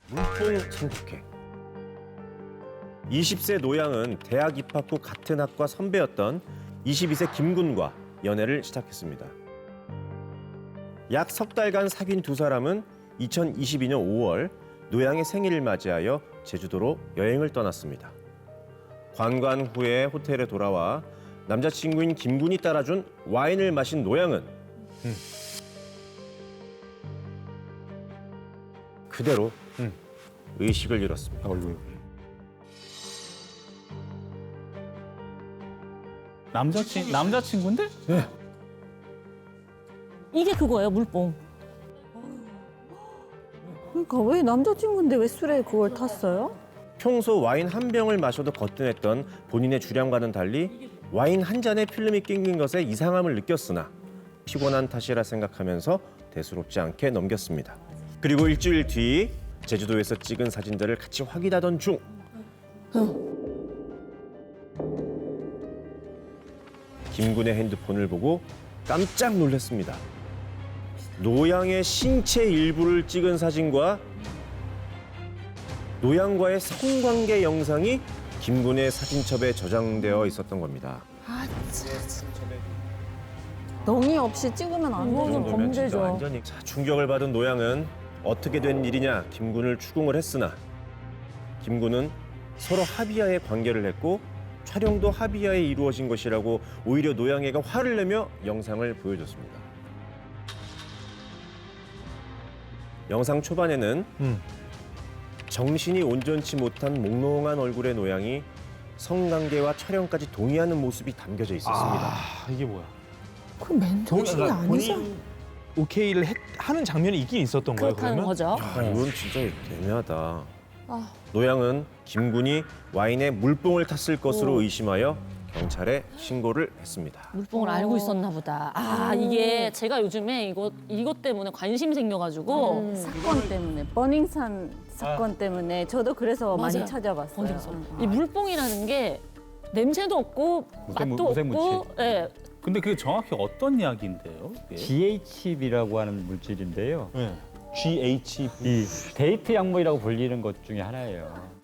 물뽕 천국회. 20세 노양은 대학 입학 후 같은 학과 선배였던 22세 김군과 연애를 시작했습니다. 약 석 달간 사귄 두 사람은 2022년 5월 노양의 생일을 맞이하여 제주도로 여행을 떠났습니다. 관광 후에 호텔에 돌아와 남자친구인 김군이 따라준 와인을 마신 노양은 그대로 의식을 잃었습니다. 남자친구인데? 이게 그거예요, 물뽕. 그러니까 왜 남자친구인데 왜 술에 그걸 탔어요? 평소 와인 한 병을 마셔도 거뜬했던 본인의 주량과는 달리 와인 한 잔에 필름이 낑긴 것에 이상함을 느꼈으나 피곤한 탓이라 생각하면서 대수롭지 않게 넘겼습니다. 그리고 일주일 뒤 제주도에서 찍은 사진들을 같이 확인하던 중 김군의 핸드폰을 보고 깜짝 놀랐습니다. 노양의 신체 일부를 찍은 사진과 노양과의 성관계 영상이 김군의 사진첩에 저장되어 있었던 겁니다. 동의 없이 찍으면 안 이 되는 정도면 진짜 범죄죠. 완전히 충격을 받은 노양은 어떻게 된 일이냐 김군을 추궁을 했으나 김군은 서로 합의하에 관계를 했고 촬영도 합의하에 이루어진 것이라고 오히려 노양애가 화를 내며 영상을 보여줬습니다. 영상 초반에는 정신이 온전치 못한 몽롱한 얼굴의 노양이 성관계와 촬영까지 동의하는 모습이 담겨져 있었습니다. 이게 뭐야? 그 맨정신이 아니죠? 오케이를 하는 장면이 있긴 있었던 거예요, 그렇다는 그러면? 거죠. 이건 진짜 애매하다. 아. 노양은 김군이 와인에 물뽕을 탔을 것으로 의심하여 경찰에 신고를 했습니다. 물뽕을 알고 있었나 보다. 아, 이게 제가 요즘에 이것 때문에 관심이 생겨가지고 사건 때문에, 버닝썬 사건 때문에 저도 그래서 맞아요. 많이 찾아봤어요. 어디서 이 물뽕이라는 게 냄새도 없고 맛도 없고, 예. 근데 그게 정확히 어떤 이야기인데요? 이게? GHB라고 하는 물질인데요. 네. GHB. 이 데이트 약물이라고 불리는 것 중에 하나예요.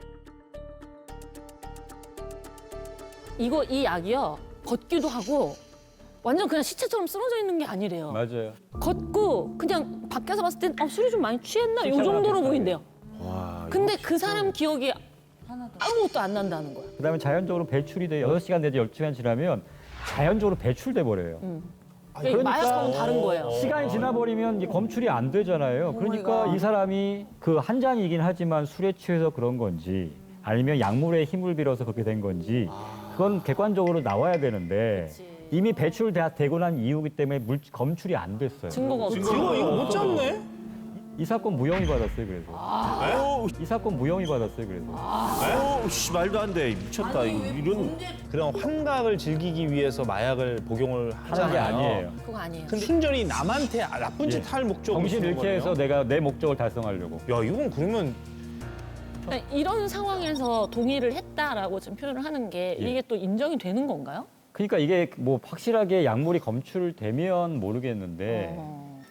이 약이요 걷기도 하고 완전 그냥 시체처럼 쓰러져 있는 게 아니래요. 맞아요. 걷고 그냥 밖에서 봤을 땐 술이 좀 많이 취했나 이 정도로 보인대요. 와, 근데 그 사람 기억이 아무것도 안 난다는 거야. 그다음에 자연적으로 배출이 돼요. 6시간 내지 12시간 지나면 자연적으로 배출돼 버려요. 그러니까 마약하고는 다른 거예요. 시간이 지나버리면 이게 검출이 안 되잖아요. 그러니까 이 사람이 그 한 잔이긴 하지만 술에 취해서 그런 건지 아니면 약물의 힘을 빌어서 그렇게 된 건지 그건 객관적으로 나와야 되는데 이미 배출되고 난 이후기 때문에 검출이 안 됐어요. 증거가 없지. 이거 못 잡네? 이 사건 무혐의 받았어요, 그래서. 이 사건 무혐의 받았어요, 그래서. 씨, 말도 안 돼. 미쳤다. 이런 그런 환각을 즐기기 위해서 마약을 복용을 하는 하잖아요. 게 아니에요. 그거 아니에요. 근데 순전히 남한테 나쁜 짓 할 목적으로 정신 쓰는 잃게 해서 거네요? 내가 내 목적을 달성하려고. 야, 이건 그러면 그러니까 이런 상황에서 동의를 했다라고 지금 표현을 하는 게 이게 또 인정이 되는 건가요? 그러니까 이게 뭐 확실하게 약물이 검출되면 모르겠는데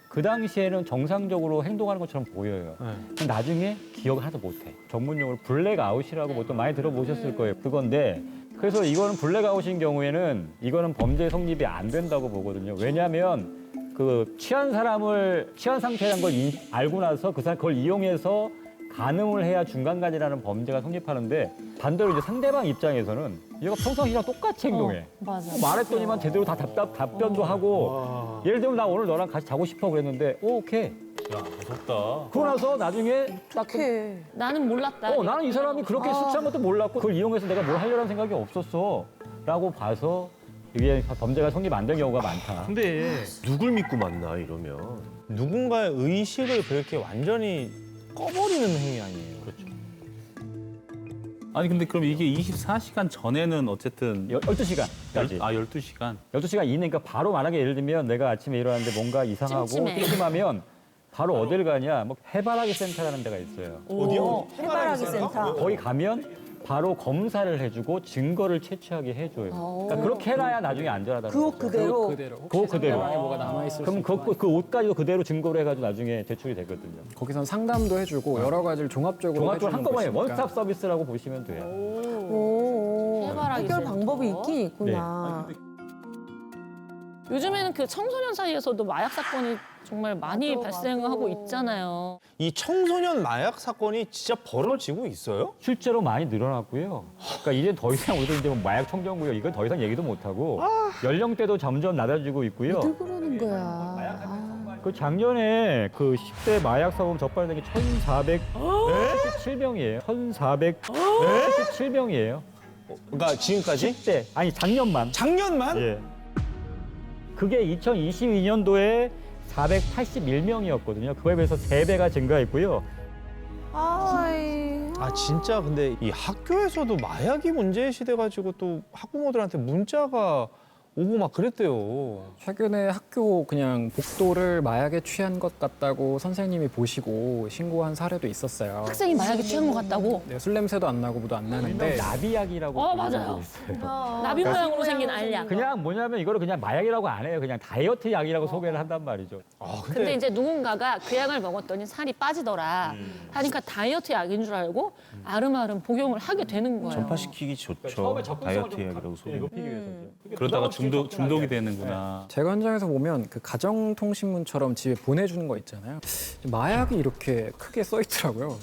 그 당시에는 정상적으로 행동하는 것처럼 보여요. 근데 나중에 기억을 하나도 못해. 전문용어로 블랙아웃이라고 보통 많이 들어보셨을 거예요. 그건데 그래서 이거는 블랙아웃인 경우에는 이거는 범죄 성립이 안 된다고 보거든요. 왜냐하면 그 취한 상태라는 걸 알고 나서 그 사람 그걸 이용해서 간음을 해야 중간간이라는 범죄가 성립하는데 반대로 이제 상대방 입장에서는 얘가 평상시랑 똑같이 행동해. 맞아. 말했더니만 제대로 다 답변도 하고 예를 들면 나 오늘 너랑 같이 자고 싶어 그랬는데 오케이. 야, 무섭다. 그러고 나서 나중에 딱 나는 몰랐다. 나는 이 사람이 그렇게 술 취한 것도 몰랐고 그걸 이용해서 내가 뭘 하려는 생각이 없었어 라고 봐서 이게 범죄가 성립 안 된 경우가 많다. 근데 누굴 믿고 만나 이러면. 누군가의 의식을 그렇게 완전히 꺼버리는 행위 아니에요? 그렇죠. 아니 근데 그럼 이게 24시간 전에는 어쨌든 12시간까지. 12시간. 12시간 이내니까 바로 만약에 예를 들면 내가 아침에 일어났는데 뭔가 이상하고 찜찜해. 찜찜하면 바로 어딜 가냐? 뭐 해바라기 센터라는 데가 있어요. 어디요? 해바라기 센터. 거기 가면 바로 검사를 해주고 증거를 채취하게 해줘요. 그러니까 그렇게 해놔야 나중에 안전하다는 그 옷 거죠. 그대로. 그거 그대로. 상대방에 뭐가 남아있을 그럼 수 있구나. 그 옷까지도 그대로 증거로 해가지고 나중에 제출이 되거든요. 거기선 상담도 해주고 여러 가지를 종합적으로 종합적으로 해주는 한꺼번에 곳이니까. 원스톱 서비스라고 보시면 돼요. 오. 해바라기 해결 센터. 방법이 있긴 있구나. 요즘에는 그 청소년 사이에서도 마약 사건이 정말 많이 맞아, 발생하고 맞아. 있잖아요. 이 청소년 마약 사건이 진짜 벌어지고 있어요? 실제로 많이 늘어났고요. 그러니까 이제 더 이상 우리도 이제 뭐 마약 청정구역 이건 더 이상 얘기도 못 하고 연령대도 점점 낮아지고 있고요. 늘 그러는 거야. 그 작년에 그 10대 마약 사범 적발된 게 1,477명이에요. 1,477명이에요. 그러니까 지금까지? 10대 아니 작년만. 작년만? 예. 그게 2022년도에 481명이었거든요. 그거에 비해서 3배가 증가했고요. 아이. 아 진짜 근데 이 학교에서도 마약이 문제시 돼가지고 또 학부모들한테 문자가 오고 막 그랬대요. 최근에 학교 그냥 복도를 마약에 취한 것 같다고 선생님이 보시고 신고한 사례도 있었어요. 학생이 마약에 취한 것 같다고. 네, 술 냄새도 안 나고 뭐도 안 나는데 나비약이라고 맞아요. 부르고 있어요. 나비 모양으로 생긴 알약. 그냥 뭐냐면 이거를 그냥 마약이라고 안 해요. 그냥 다이어트 약이라고 소개를 한단 말이죠. 아 근데 이제 누군가가 그 약을 먹었더니 살이 빠지더라 하니까 다이어트 약인 줄 알고 아름아름 복용을 하게 되는 거예요. 전파시키기 좋죠. 처음에 접근성을 다이어트 좀 약이라고 소리. 높이기 위해서죠. 그러다가 중독이 되는구나. 제가 현장에서 보면 그 가정통신문처럼 집에 보내주는 거 있잖아요. 마약이 이렇게 크게 써 있더라고요.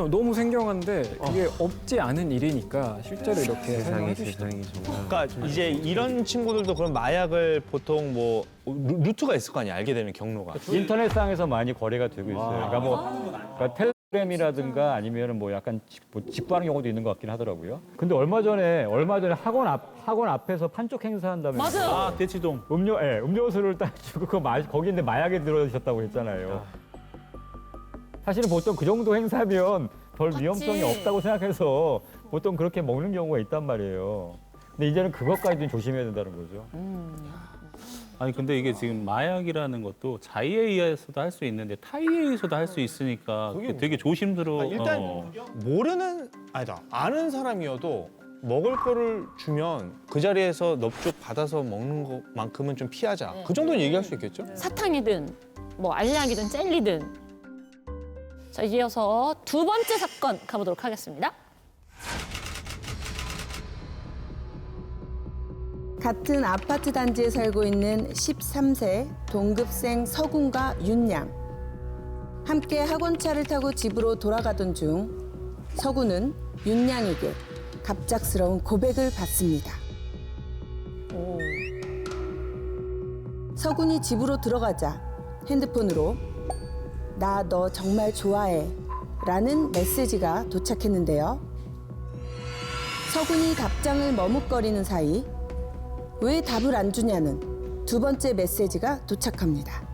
너무 생경한데 그게 없지 않은 일이니까 실제로 이렇게 세상에 설명해 주시더라고요. 세상이 정말. 그러니까 이제 이런 친구들도 그런 마약을 보통 뭐 루트가 있을 거 아니야, 알게 되는 경로가. 인터넷상에서 많이 거래가 되고 있어요. 그러니까 뭐 그러니까 텔레그램이라든가 아니면은 뭐 약간 직구하는 경우도 있는 것 같긴 하더라고요. 근데 얼마 전에 학원 앞에서 판촉 행사한다면서 맞아요. 아, 대치동. 음료수를 따주고 거기 있는데 마약에 들어주셨다고 했잖아요. 사실은 보통 그 정도 행사면 별 위험성이 없다고 생각해서 보통 그렇게 먹는 경우가 있단 말이에요. 근데 이제는 그것까지도 조심해야 된다는 거죠. 아니 근데 이게 지금 마약이라는 것도 자의에 의해서도 할 수 있는데 타의에 의해서도 할 수 있으니까 그게 되게 조심스러워. 일단 모르는 아니다 아는 사람이어도 먹을 거를 주면 그 자리에서 넙죽 받아서 먹는 것만큼은 좀 피하자. 그 정도는 얘기할 수 있겠죠? 사탕이든 뭐 알약이든 젤리든. 자, 이어서 두 번째 사건 가보도록 하겠습니다. 같은 아파트 단지에 살고 있는 13세 동급생 서군과 윤양. 함께 학원차를 타고 집으로 돌아가던 중 서군은 윤양에게 갑작스러운 고백을 받습니다. 서군이 집으로 들어가자 핸드폰으로 나 너 정말 좋아해 라는 메시지가 도착했는데요. 서군이 답장을 머뭇거리는 사이 왜 답을 안 주냐는 두 번째 메시지가 도착합니다.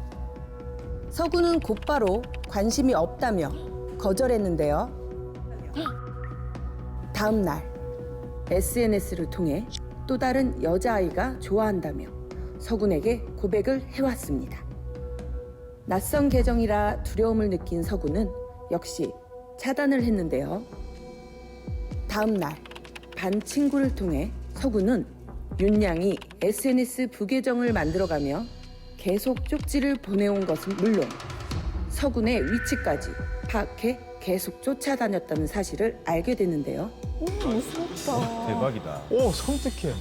서군은 곧바로 관심이 없다며 거절했는데요. 다음 날 SNS를 통해 또 다른 여자아이가 좋아한다며 서군에게 고백을 해왔습니다. 낯선 계정이라 두려움을 느낀 서군은 역시 차단을 했는데요. 다음 날 반 친구를 통해 서군은 윤양이 SNS 부계정을 만들어가며 계속 쪽지를 보내온 것은 물론 서군의 위치까지 파악해 계속 쫓아다녔다는 사실을 알게 되는데요. 무섭다. 대박이다. 오 섬뜩해.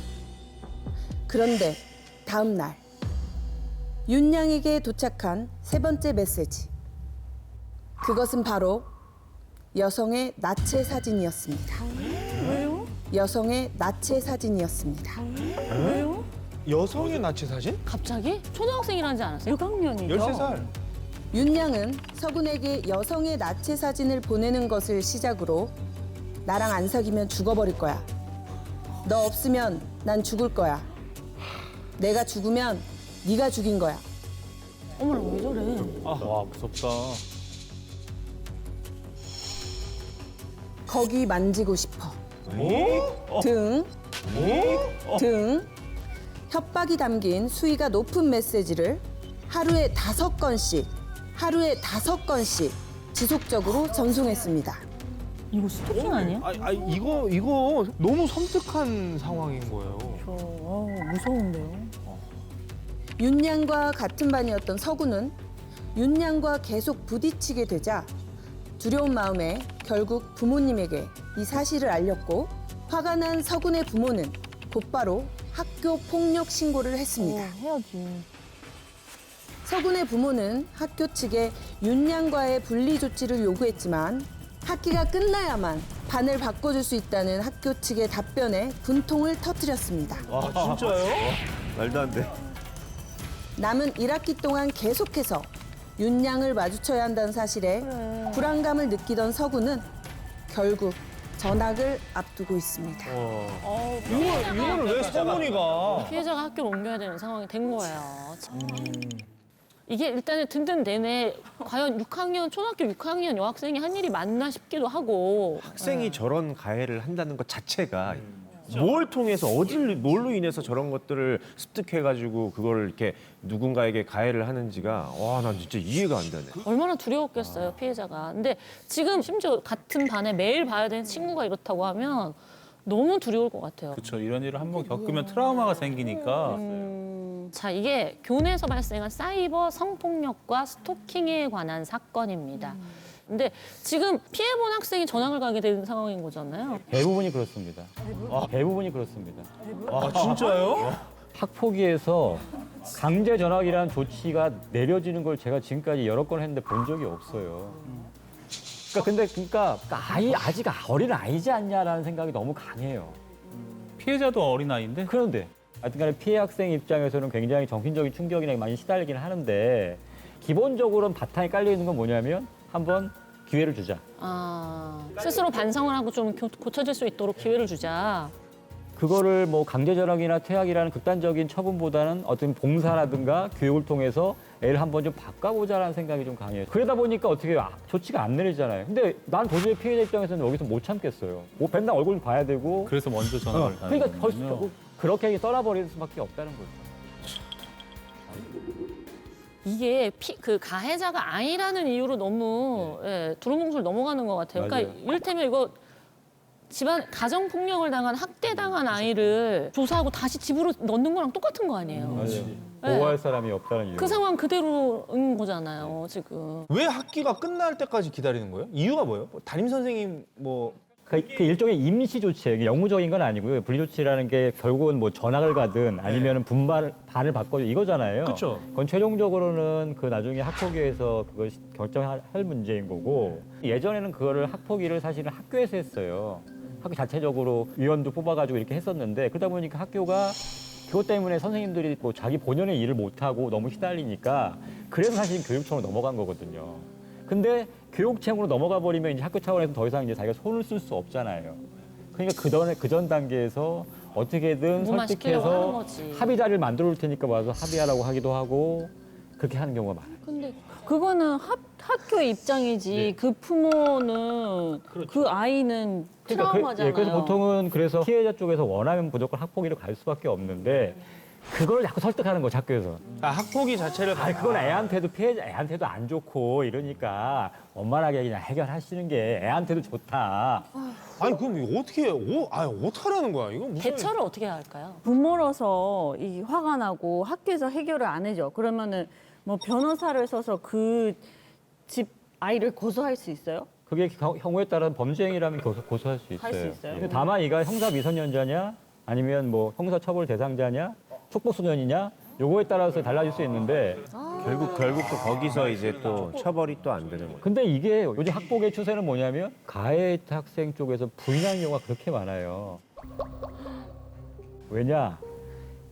그런데 다음 날 윤양에게 도착한 세 번째 메시지. 그것은 바로 여성의 나체 사진이었습니다. 왜요? 여성의 나체 사진이었습니다. 왜요? 여성의 나치 사진? 갑자기? 초등학생이라지 않았어요? 6학년이죠. 13살. 윤양은 서군에게 여성의 나체 사진을 보내는 것을 시작으로 나랑 안 사귀면 죽어버릴 거야. 너 없으면 난 죽을 거야. 내가 죽으면 네가 죽인 거야. 어머나, 왜 저래? 와 무섭다. 거기 만지고 싶어. 등. 협박이 담긴 수위가 높은 메시지를 하루에 5건씩 지속적으로 전송했습니다. 이거 스토킹 아니야? 이거 너무 섬뜩한 상황인 거예요. 무서운데요. 윤양과 같은 반이었던 서구는 윤양과 계속 부딪히게 되자 두려운 마음에 결국 부모님에게 이 사실을 알렸고 화가 난 서군의 부모는 곧바로 학교 폭력 신고를 했습니다. 해야지. 서군의 부모는 학교 측에 윤양과의 분리 조치를 요구했지만 학기가 끝나야만 반을 바꿔줄 수 있다는 학교 측의 답변에 분통을 터뜨렸습니다. 아, 진짜요? 말도 안 돼. 남은 1학기 동안 계속해서 윤양을 마주쳐야 한다는 사실에 불안감을 느끼던 서구는 결국 전학을 앞두고 있습니다. 이거를 왜 서문이가? 피해자가 학교를 옮겨야 되는 상황이 된 거예요. 이게 일단은 듣는 내내 과연 6학년, 초등학교 6학년 여학생이 한 일이 맞나 싶기도 하고 학생이 저런 가해를 한다는 것 자체가 뭘 통해서 뭘로 인해서 저런 것들을 습득해가지고 그걸 이렇게 누군가에게 가해를 하는지가 와, 난 진짜 이해가 안 되네. 얼마나 두려웠겠어요, 피해자가. 근데 지금 심지어 같은 반에 매일 봐야 되는 친구가 이렇다고 하면 너무 두려울 것 같아요. 그렇죠. 이런 일을 한번 겪으면 트라우마가 생기니까 자, 이게 교내에서 발생한 사이버 성폭력과 스토킹에 관한 사건입니다. 근데 지금 피해본 학생이 전학을 가게 된 상황인 거잖아요. 대부분이 그렇습니다. 대부분이 그렇습니다. 아, 진짜요? 학폭위에서 강제 전학이라는 조치가 내려지는 걸 제가 지금까지 여러 건 했는데 본 적이 없어요. 그러니까 아직 어린 아이지 않냐라는 생각이 너무 강해요. 피해자도 어린아이인데 그런데 하여튼간에 피해 학생 입장에서는 굉장히 정신적인 충격이나 많이 시달리긴 하는데 기본적으로는 바탕에 깔려 있는 건 뭐냐면 한번 기회를 주자. 스스로 반성을 하고 좀 고쳐질 수 있도록 기회를 주자. 그거를 뭐 강제 전학이나 퇴학이라는 극단적인 처분보다는 어떤 봉사라든가 교육을 통해서 애를 한번 좀 바꿔보자라는 생각이 좀 강해요. 그러다 보니까 어떻게 조치가 안 내려지잖아요. 근데 난 도저히 피해자 입장에서는 여기서 못 참겠어요. 뭐 맨날 얼굴 봐야 되고. 그래서 먼저 전학을 가는 그러니까 거군요. 벌써 그렇게 떠나버릴 수밖에 없다는 거죠. 이게 그 가해자가 아이라는 이유로 너무 두루뭉술 넘어가는 것 같아요. 그러니까 맞아요. 이를테면 이거 집안 가정 폭력을 당한 학대당한 아이를 조사하고 다시 집으로 넣는 거랑 똑같은 거 아니에요. 맞아요. 보호할 사람이 없다는 이유. 그 상황 그대로인 거잖아요, 지금. 왜 학기가 끝날 때까지 기다리는 거예요? 이유가 뭐예요? 담임 선생님 그 일종의 임시 조치예요. 영구적인 건 아니고요. 분리 조치라는 게 결국은 뭐 전학을 가든 아니면 반을 바꿔 이거잖아요. 그쵸. 그건 최종적으로는 그 나중에 학폭위에서 그걸 결정할 문제인 거고 예전에는 그거를 학폭위를 사실은 학교에서 했어요. 학교 자체적으로 위원도 뽑아가지고 이렇게 했었는데 그러다 보니까 학교가 그것 때문에 선생님들이 뭐 자기 본연의 일을 못하고 너무 시달리니까 그래서 사실 교육청으로 넘어간 거거든요. 근데 교육청으로 넘어가 버리면 이제 학교 차원에서 더 이상 이제 자기가 손을 쓸 수 없잖아요. 그러니까 그 전 단계에서 어떻게든 무마시키려고 하는 설득해서 거지. 합의 자리를 만들어 올 테니까 와서 합의하라고 하기도 하고 그렇게 하는 경우가 많아요. 근데 그거는 학교 입장이지 그 부모는 그 아이는 트라우마잖아요. 그래서 보통은 그래서 피해자 쪽에서 원하면 무조건 학폭위로 갈 수밖에 없는데 그걸 자꾸 설득하는 거죠, 학교에서. 학폭위 자체를 그건 애한테도 애한테도 안 좋고 이러니까 원만하게 그냥 해결하시는 게 애한테도 좋다. 아니 그럼 이거 어떻게 어떡하라는 거야? 이거 무슨 대처를 어떻게 해야 할까요? 부모로서 이 화가 나고 학교에서 해결을 안 해줘. 그러면은 뭐 변호사를 써서 그 집 아이를 고소할 수 있어요? 그게 형우에 따른 범죄 행위라면 고소할 수 있어요. 할 수 있어요? 근데 다만 이가 형사 미성년자냐 아니면 뭐 형사 처벌 대상자냐 촉법소년이냐 요거에 따라서 달라질 수 있는데 결국 또 거기서 이제 또 처벌이 또 안 되는 거예요. 근데 이게 요즘 학폭의 추세는 뭐냐면 가해 학생 쪽에서 부인하는 경우가 그렇게 많아요. 왜냐?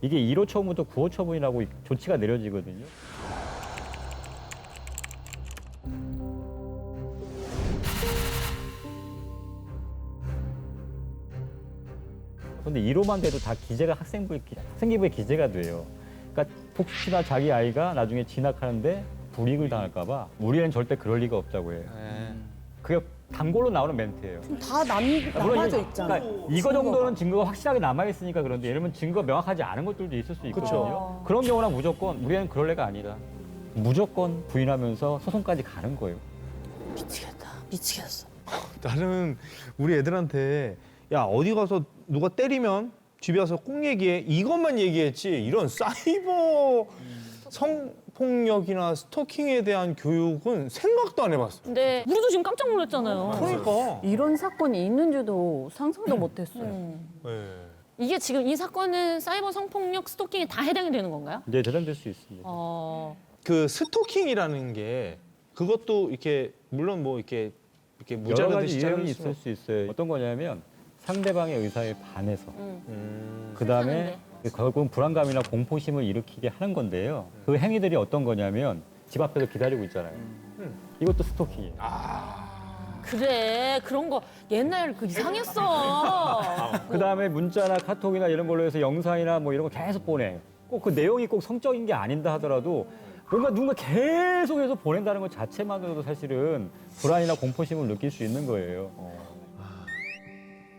이게 1호 처분부터 9호 처분이라고 조치가 내려지거든요. 근데 1호만 돼도 다 기재가 학생부에 기재가 돼요. 그러니까 혹시나 자기 아이가 나중에 진학하는데 불이익을 당할까 봐 우리는 절대 그럴 리가 없다고 해요. 그게 단골로 나오는 멘트예요. 다 남아져 있잖아. 그러니까 이거 정도는 증거가 확실하게 남아있으니까 그런데 예를 들면 증거가 명확하지 않은 것들도 있을 수 있거든요. 그런 경우는 무조건 우리는 그럴 애가 아니다. 무조건 부인하면서 소송까지 가는 거예요. 미치겠다. 미치겠어. 나는 우리 애들한테 야 어디 가서 누가 때리면 집에 와서 꼭 얘기해 이것만 얘기했지 이런 사이버 성폭력이나 스토킹에 대한 교육은 생각도 안 해봤어. 근데 우리도 지금 깜짝 놀랐잖아요. 그러니까. 이런 사건이 있는지도 상상도 못했어요. 네. 이게 지금 이 사건은 사이버 성폭력, 스토킹에 다 해당이 되는 건가요? 이제 대상될 수 있습니다. 그 스토킹이라는 게 그것도 이렇게 물론 뭐 이렇게 여러 무자르듯이 가지 유형이 자를 있을 수 있어요. 어떤 거냐면 상대방의 의사에 반해서 그 다음에 결국은 불안감이나 공포심을 일으키게 하는 건데요. 그 행위들이 어떤 거냐면 집 앞에서 기다리고 있잖아요. 이것도 스토킹이에요. 그래, 그런 거 옛날 그 이상했어. 그 다음에 문자나 카톡이나 이런 걸로 해서 영상이나 뭐 이런 거 계속 보내. 꼭 그 내용이 꼭 성적인 게 아닌다 하더라도 뭔가 누군가 계속해서 보낸다는 것 자체만으로도 사실은 불안이나 공포심을 느낄 수 있는 거예요.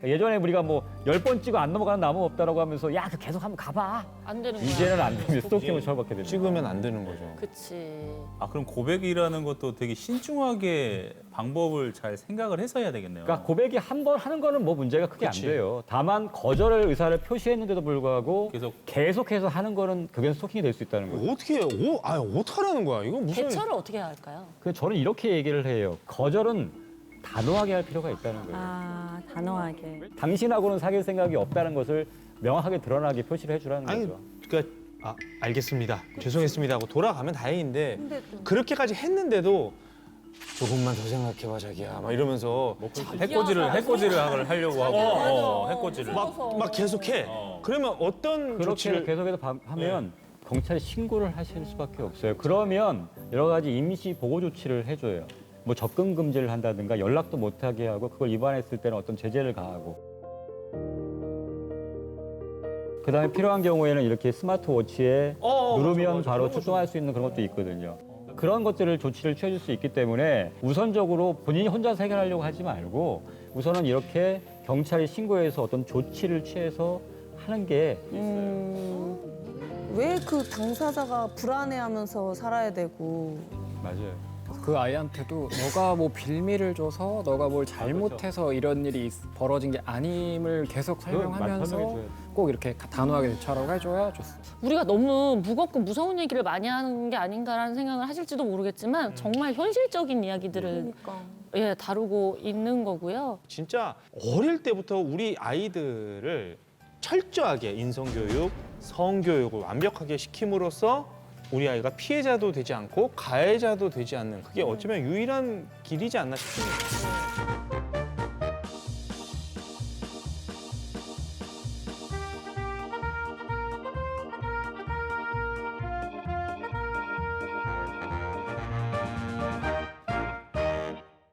예전에 우리가 뭐 10번 찍어 안 넘어가는 나무 없다라고 하면서 야, 그 계속 한번 가봐. 안 되는 거야. 이제는 안 되면 스토킹을 처벌받게 됩니다. 찍으면 안 되는 거죠. 그치. 아 그럼 고백이라는 것도 되게 신중하게 방법을 잘 생각을 해서 해야 되겠네요. 그러니까 고백이 한 번 하는 거는 뭐 문제가 크게 그치. 안 돼요. 다만 거절의 의사를 표시했는데도 불구하고 계속해서 하는 거는 그게 스토킹이 될 수 있다는 거예요. 어떻게 어떡하라는 거야? 이거 무슨 대처를 어떻게 해야 할까요? 그래서 저는 이렇게 얘기를 해요. 거절은 단호하게 할 필요가 있다는 거예요. 아, 단호하게. 당신하고는 사귈 생각이 없다는 것을 명확하게 드러나게 표시를 해주라는 아니 거죠. 그러니까 알겠습니다. 죄송했습니다 하고 돌아가면 다행인데 그렇게까지 했는데도 조금만 더 생각해봐 자기야 막 이러면서 해코지를 하려고 하고 해코지를 막 계속해. 그러면 어떤 그렇게 조치를 계속해서 하면 경찰에 신고를 하실 수밖에 없어요. 그러면 여러 가지 임시 보호 조치를 해줘요. 뭐 접근 금지를 한다든가 연락도 못하게 하고 그걸 위반했을 때는 어떤 제재를 가하고. 그다음에 필요한 경우에는 이렇게 스마트워치에 누르면 맞아. 바로 그런 거 출동할 수 있는 그런 것도 있거든요. 그런 것들을 조치를 취해줄 수 있기 때문에 우선적으로 본인이 혼자서 해결하려고 하지 말고 우선은 이렇게 경찰에 신고해서 어떤 조치를 취해서 하는 게 왜 그 당사자가 불안해하면서 살아야 되고 맞아요. 그 아이한테도 너가 뭐 빌미를 줘서 너가 뭘 잘못해서 이런 일이 벌어진 게 아님을 계속 설명하면서 설명해줘야 꼭 이렇게 단호하게 대처하라고 해줘야 좋습니다. 우리가 너무 무겁고 무서운 얘기를 많이 하는 게 아닌가라는 생각을 하실지도 모르겠지만 정말 현실적인 이야기들을 예, 다루고 있는 거고요. 진짜 어릴 때부터 우리 아이들을 철저하게 인성교육, 성교육을 완벽하게 시킴으로써 우리 아이가 피해자도 되지 않고 가해자도 되지 않는 그게 어쩌면 유일한 길이지 않나 싶습니다.